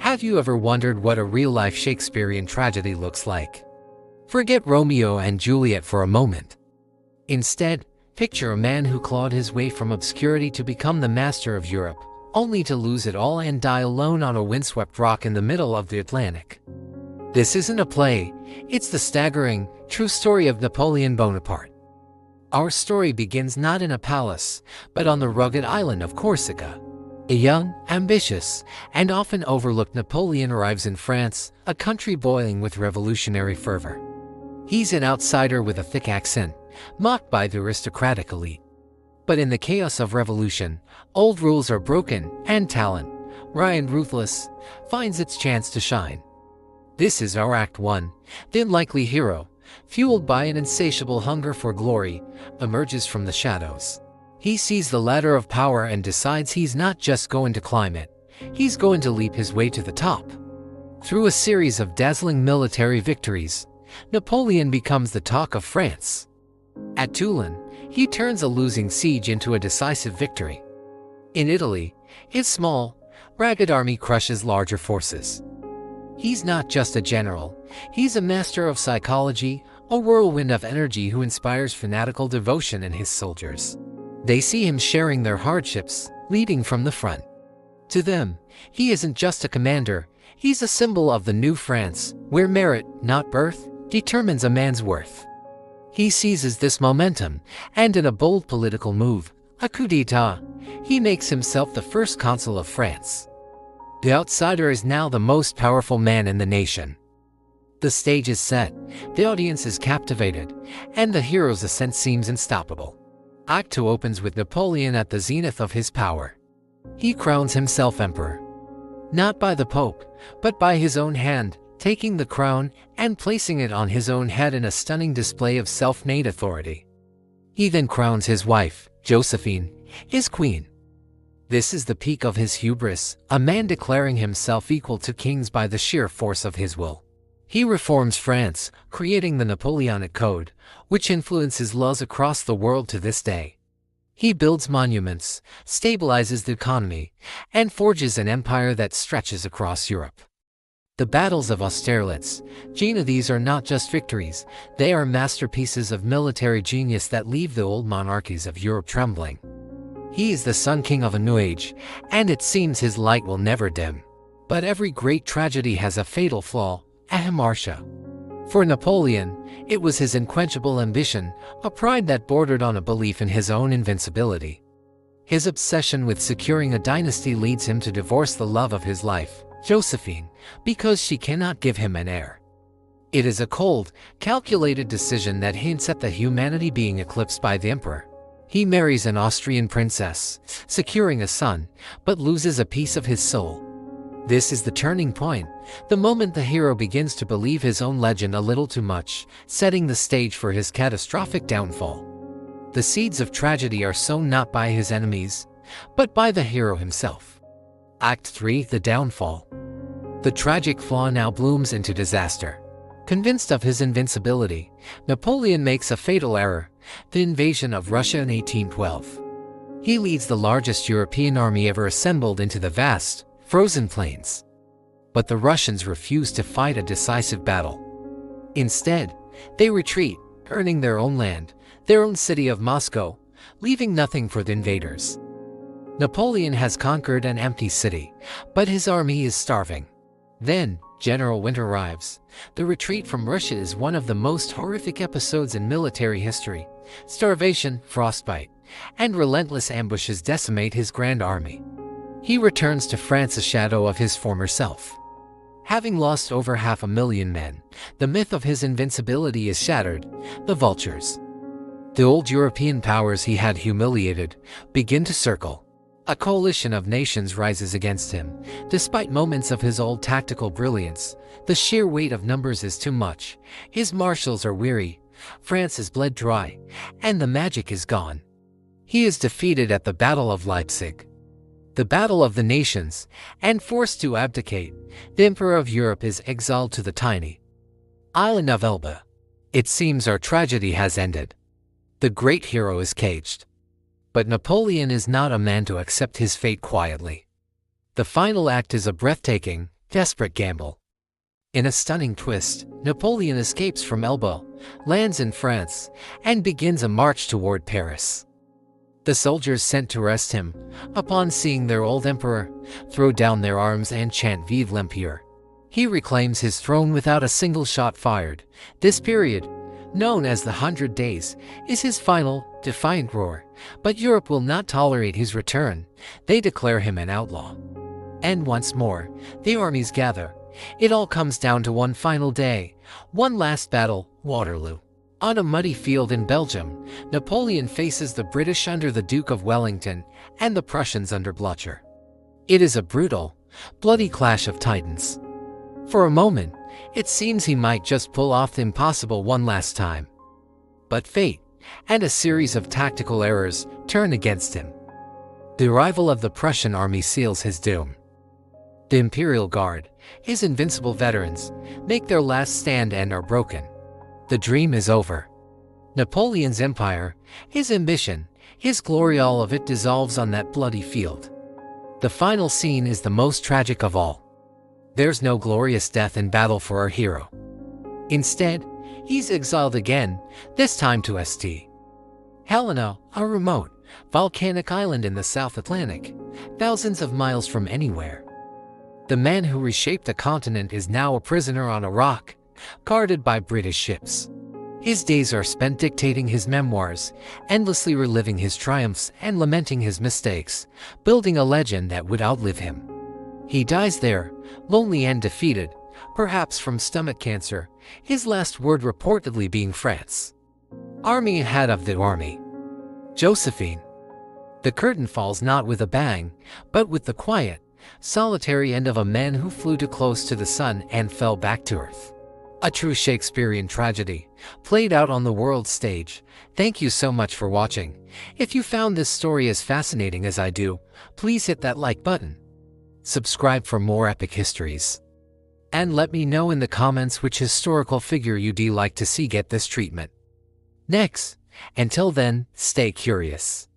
Have you ever wondered what a real-life Shakespearean tragedy looks like? Forget Romeo and Juliet for a moment. Instead, picture a man who clawed his way from obscurity to become the master of Europe, only to lose it all and die alone on a windswept rock in the middle of the Atlantic. This isn't a play, it's the staggering, true story of Napoleon Bonaparte. Our story begins not in a palace, but on the rugged island of Corsica. A young, ambitious, and often overlooked Napoleon arrives in France, a country boiling with revolutionary fervor. He's an outsider with a thick accent, mocked by the aristocratic elite. But in the chaos of revolution, old rules are broken, and talent, raw and ruthless, finds its chance to shine. This is our Act 1. The unlikely hero, fueled by an insatiable hunger for glory, emerges from the shadows. He sees the ladder of power and decides he's not just going to climb it, he's going to leap his way to the top. Through a series of dazzling military victories, Napoleon becomes the talk of France. At Toulon, he turns a losing siege into a decisive victory. In Italy, his small, ragged army crushes larger forces. He's not just a general, he's a master of psychology, a whirlwind of energy who inspires fanatical devotion in his soldiers. They see him sharing their hardships, leading from the front. To them, he isn't just a commander, he's a symbol of the new France, where merit, not birth, determines a man's worth. He seizes this momentum, and in a bold political move, a coup d'etat, he makes himself the first consul of France. The outsider is now the most powerful man in the nation. The stage is set, the audience is captivated, and the hero's ascent seems unstoppable. Act 2 opens with Napoleon at the zenith of his power. He crowns himself emperor. Not by the Pope, but by his own hand, taking the crown and placing it on his own head in a stunning display of self-made authority. He then crowns his wife, Josephine, his queen. This is the peak of his hubris, a man declaring himself equal to kings by the sheer force of his will. He reforms France, creating the Napoleonic Code, which influences laws across the world to this day. He builds monuments, stabilizes the economy, and forges an empire that stretches across Europe. The battles of Austerlitz, these are not just victories, they are masterpieces of military genius that leave the old monarchies of Europe trembling. He is the Sun King of a new age, and it seems his light will never dim. But every great tragedy has a fatal flaw, a hamartia. For Napoleon, it was his unquenchable ambition, a pride that bordered on a belief in his own invincibility. His obsession with securing a dynasty leads him to divorce the love of his life, Josephine, because she cannot give him an heir. It is a cold, calculated decision that hints at the humanity being eclipsed by the emperor. He marries an Austrian princess, securing a son, but loses a piece of his soul. This is the turning point, the moment the hero begins to believe his own legend a little too much, setting the stage for his catastrophic downfall. The seeds of tragedy are sown not by his enemies, but by the hero himself. Act 3, the downfall. The tragic flaw now blooms into disaster. Convinced of his invincibility, Napoleon makes a fatal error, the invasion of Russia in 1812. He leads the largest European army ever assembled into the vast, frozen plains. But the Russians refuse to fight a decisive battle. Instead, they retreat, earning their own land, their own city of Moscow, leaving nothing for the invaders. Napoleon has conquered an empty city, but his army is starving. Then, General Winter arrives. The retreat from Russia is one of the most horrific episodes in military history. Starvation, frostbite, and relentless ambushes decimate his grand army. He returns to France a shadow of his former self. Having lost over 500,000 men, the myth of his invincibility is shattered. The vultures, the old European powers he had humiliated, begin to circle. A coalition of nations rises against him. Despite moments of his old tactical brilliance, the sheer weight of numbers is too much. His marshals are weary, France is bled dry, and the magic is gone. He is defeated at the Battle of Leipzig, the battle of the nations, and forced to abdicate. The Emperor of Europe is exiled to the tiny island of Elba. It seems our tragedy has ended. The great hero is caged. But Napoleon is not a man to accept his fate quietly. The final act is a breathtaking, Desperate gamble. In a stunning twist, Napoleon escapes from Elba, lands in France, and begins a march toward Paris. The soldiers sent to arrest him, upon seeing their old emperor, throw down their arms and chant Vive l'Empire. He reclaims his throne without a single shot fired. This period, known as the 100 Days, is his final, defiant roar, but Europe will not tolerate his return. They declare him an outlaw. And once more, the armies gather. It all comes down to one final day, one last battle, Waterloo. On a muddy field in Belgium, Napoleon faces the British under the Duke of Wellington and the Prussians under Blücher. It is a brutal, bloody clash of titans. For a moment, it seems he might just pull off the impossible one last time. But fate, and a series of tactical errors, turn against him. The arrival of the Prussian army seals his doom. The Imperial Guard, his invincible veterans, make their last stand and are broken. The dream is over. Napoleon's empire, his ambition, his glory, all of it dissolves on that bloody field. The final scene is the most tragic of all. There's no glorious death in battle for our hero. Instead, he's exiled again, this time to St. Helena, a remote, volcanic island in the South Atlantic, thousands of miles from anywhere. The man who reshaped the continent is now a prisoner on a rock, guarded by British ships. His days are spent dictating his memoirs, endlessly reliving his triumphs and lamenting his mistakes, building a legend that would outlive him. He dies there, lonely and defeated, perhaps from stomach cancer, his last word reportedly being France. Army ahead of the army. Josephine. The curtain falls not with a bang, but with the quiet, solitary end of a man who flew too close to the sun and fell back to earth. A true Shakespearean tragedy, played out on the world stage. Thank you so much for watching. If you found this story as fascinating as I do, please hit that like button. Subscribe for more epic histories. And let me know in the comments which historical figure you'd like to see get this treatment next. Until then, stay curious.